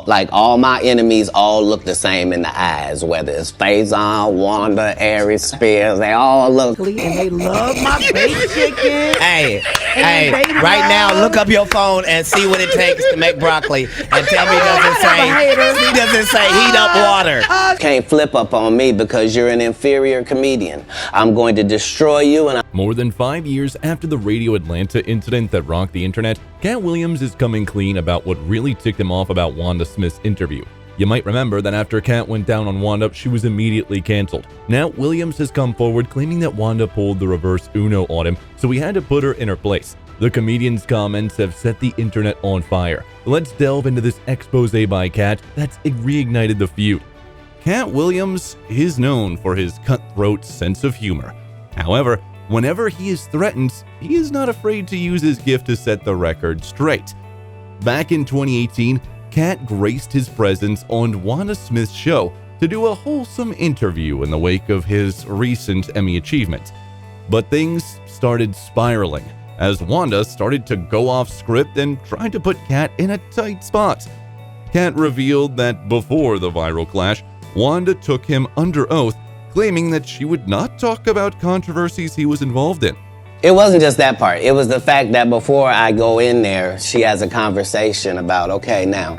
Like, all my enemies all look the same in the eyes, whether it's Faison, Wanda, Aries, Spears, they all look. And they love my baked chicken. Hey, right now, look up your phone and see what it takes to make broccoli, and tell me he doesn't say heat up water. Can't flip up on me because you're an inferior comedian. I'm going to destroy you and More than 5 years after the Radio Atlanta incident that rocked the internet, Katt Williams is coming clean about what really ticked him off about Wanda Smith's interview. You might remember that after Katt went down on Wanda, she was immediately canceled. Now, Williams has come forward claiming that Wanda pulled the reverse Uno on him, so he had to put her in her place. The comedian's comments have set the internet on fire. Let's delve into this expose by Katt that's reignited the feud. Katt Williams is known for his cutthroat sense of humor. However, whenever he is threatened, he is not afraid to use his gift to set the record straight. Back in 2018, Katt graced his presence on Wanda Smith's show to do a wholesome interview in the wake of his recent Emmy achievement. But things started spiraling as Wanda started to go off script and tried to put Katt in a tight spot. Katt revealed that before the viral clash, Wanda took him under oath, claiming that she would not talk about controversies he was involved in. it wasn't just that part. It was the fact that before I go in there, she has a conversation about, okay, now,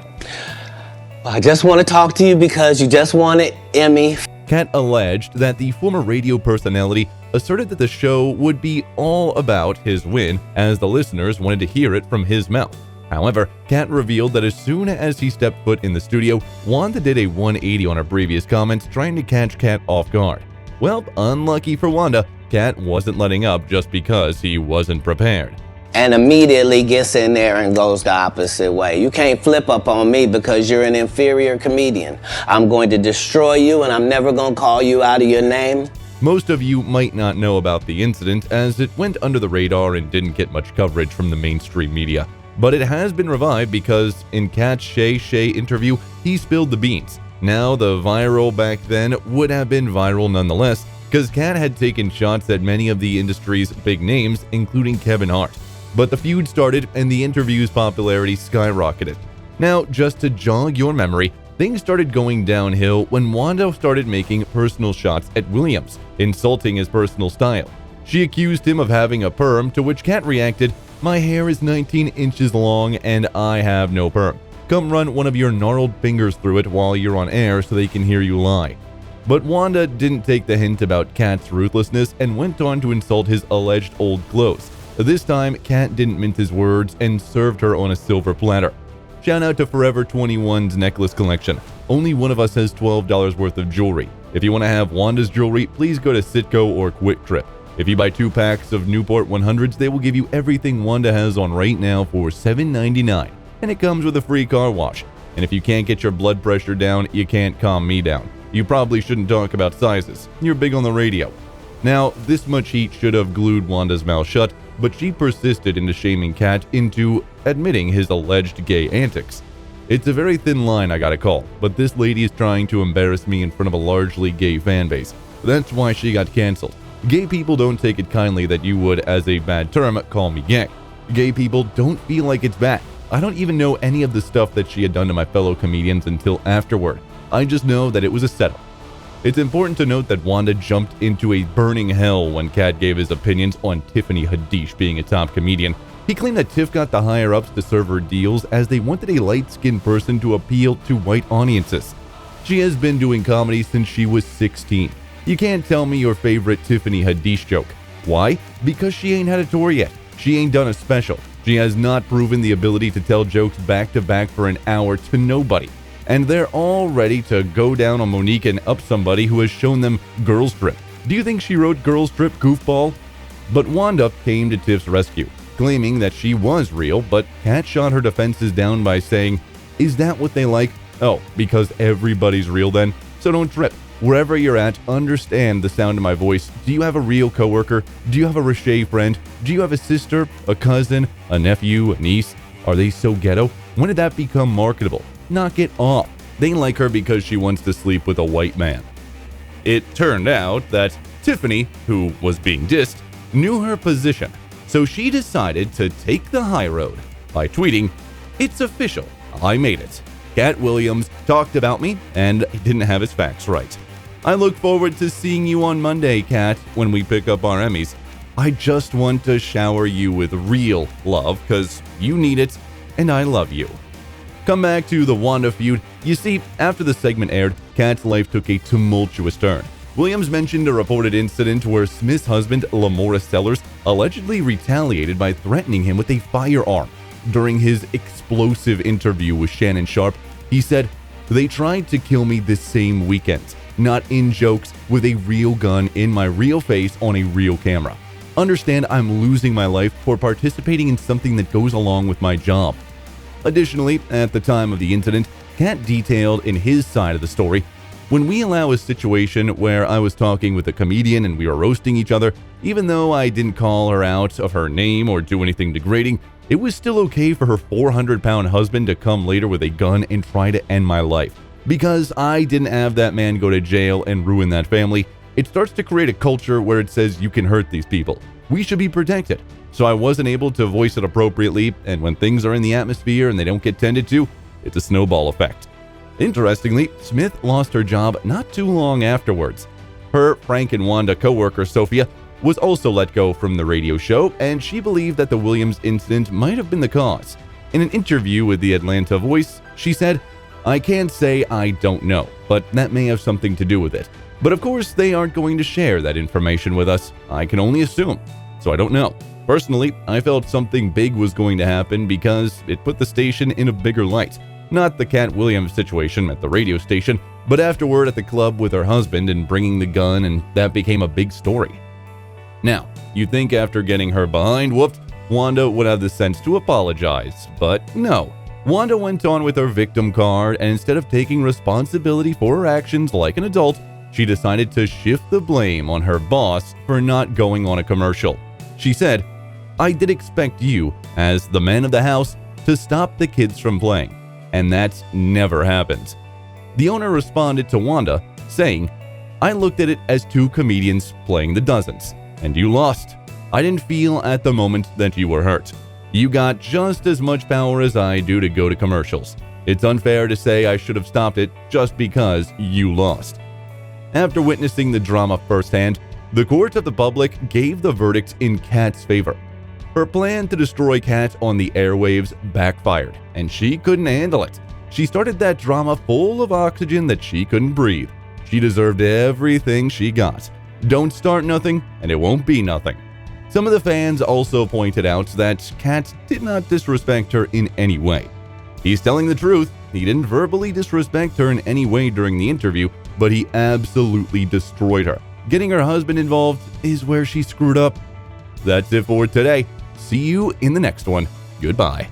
I just want to talk to you because you just wanted Emmy. Katt alleged that the former radio personality asserted that the show would be all about his win, as the listeners wanted to hear it from his mouth. However, Katt revealed that as soon as he stepped foot in the studio, Wanda did a 180 on her previous comments, trying to catch Katt off guard. Well, unlucky for Wanda, Katt wasn't letting up just because he wasn't prepared. And immediately gets in there and goes the opposite way. You can't flip up on me because you're an inferior comedian. I'm going to destroy you and I'm never going to call you out of your name. Most of you might not know about the incident, as it went under the radar and didn't get much coverage from the mainstream media. But it has been revived because in Katt's Shay interview, he spilled the beans. Now, the viral back then would have been viral nonetheless, because Katt had taken shots at many of the industry's big names, including Kevin Hart. But the feud started and the interview's popularity skyrocketed. Now, just to jog your memory, things started going downhill when Wanda started making personal shots at Williams, insulting his personal style. She accused him of having a perm, to which Katt reacted, "My hair is 19 inches long and I have no perm. Come run one of your gnarled fingers through it while you're on air so they can hear you lie." But Wanda didn't take the hint about Katt's ruthlessness and went on to insult his alleged old clothes. This time, Katt didn't mince his words and served her on a silver platter. Shout out to Forever 21's necklace collection. Only one of us has $12 worth of jewelry. If you want to have Wanda's jewelry, please go to Citgo or Quick Trip. If you buy 2 packs of Newport 100s, they will give you everything Wanda has on right now for $7.99. And it comes with a free car wash. And if you can't get your blood pressure down, you can't calm me down. You probably shouldn't talk about sizes. You're big on the radio. Now, this much heat should have glued Wanda's mouth shut, but she persisted into shaming Katt into admitting his alleged gay antics. It's a very thin line I gotta call, but this lady is trying to embarrass me in front of a largely gay fan base. That's why she got canceled. Gay people don't take it kindly that you would, as a bad term, call me gay. Gay people don't feel like it's bad. I don't even know any of the stuff that she had done to my fellow comedians until afterward. I just know that it was a setup. It's important to note that Wanda jumped into a burning hell when Katt gave his opinions on Tiffany Haddish being a top comedian. He claimed that Tiff got the higher-ups to serve her deals as they wanted a light-skinned person to appeal to white audiences. She has been doing comedy since she was 16. You can't tell me your favorite Tiffany Haddish joke. Why? Because she ain't had a tour yet. She ain't done a special. She has not proven the ability to tell jokes back-to-back for an hour to nobody. And they're all ready to go down on Monique and up somebody who has shown them Girls Trip. Do you think she wrote Girls Trip, goofball? But Wanda came to Tiff's rescue, claiming that she was real, but Katt shot her defenses down by saying, "Is that what they like? Oh, because everybody's real then? So don't trip. Wherever you're at, understand the sound of my voice. Do you have a real coworker? Do you have a Riche friend? Do you have a sister, a cousin, a nephew, a niece? Are they so ghetto? When did that become marketable? Knock it off. They like her because she wants to sleep with a white man." It turned out that Tiffany, who was being dissed, knew her position, so she decided to take the high road by tweeting, "It's official, I made it. Katt Williams talked about me and he didn't have his facts right. I look forward to seeing you on Monday, Katt, when we pick up our Emmys. I just want to shower you with real love because you need it and I love you. Come back to the Wanda feud. You see, after the segment aired, Katt's life took a tumultuous turn. Williams mentioned a reported incident where Smith's husband, Lamora Sellers, allegedly retaliated by threatening him with a firearm. During his explosive interview with Shannon Sharpe, he said, "They tried to kill me this same weekend, not in jokes, with a real gun in my real face on a real camera. Understand I'm losing my life for participating in something that goes along with my job." Additionally, at the time of the incident, Katt detailed in his side of the story, "When we allow a situation where I was talking with a comedian and we were roasting each other, even though I didn't call her out of her name or do anything degrading, it was still okay for her 400-pound husband to come later with a gun and try to end my life. Because I didn't have that man go to jail and ruin that family, it starts to create a culture where it says you can hurt these people. We should be protected. So I wasn't able to voice it appropriately, and when things are in the atmosphere and they don't get tended to, it's a snowball effect." Interestingly, Smith lost her job not too long afterwards. Her Frank and Wanda co-worker Sophia was also let go from the radio show, and she believed that the Williams incident might have been the cause. In an interview with the Atlanta Voice, she said, "I can't say I don't know, but that may have something to do with it. But of course, they aren't going to share that information with us. I can only assume. So I don't know. Personally, I felt something big was going to happen because it put the station in a bigger light. Not the Katt Williams situation at the radio station, but afterward at the club with her husband and bringing the gun, and that became a big story." Now, you think after getting her behind whooped, Wanda would have the sense to apologize, but no. Wanda went on with her victim card, and instead of taking responsibility for her actions like an adult, she decided to shift the blame on her boss for not going on a commercial. She said, "I did expect you, as the man of the house, to stop the kids from playing, and that never happened." The owner responded to Wanda, saying, "I looked at it as two comedians playing the dozens, and you lost. I didn't feel at the moment that you were hurt. You got just as much power as I do to go to commercials. It's unfair to say I should have stopped it just because you lost." After witnessing the drama firsthand, the court of the public gave the verdict in Katt's favor. Her plan to destroy Katt on the airwaves backfired, and she couldn't handle it. She started that drama full of oxygen that she couldn't breathe. She deserved everything she got. Don't start nothing, and it won't be nothing. Some of the fans also pointed out that Katt did not disrespect her in any way. He's telling the truth. He didn't verbally disrespect her in any way during the interview, but he absolutely destroyed her. Getting her husband involved is where she screwed up. That's it for today. See you in the next one. Goodbye.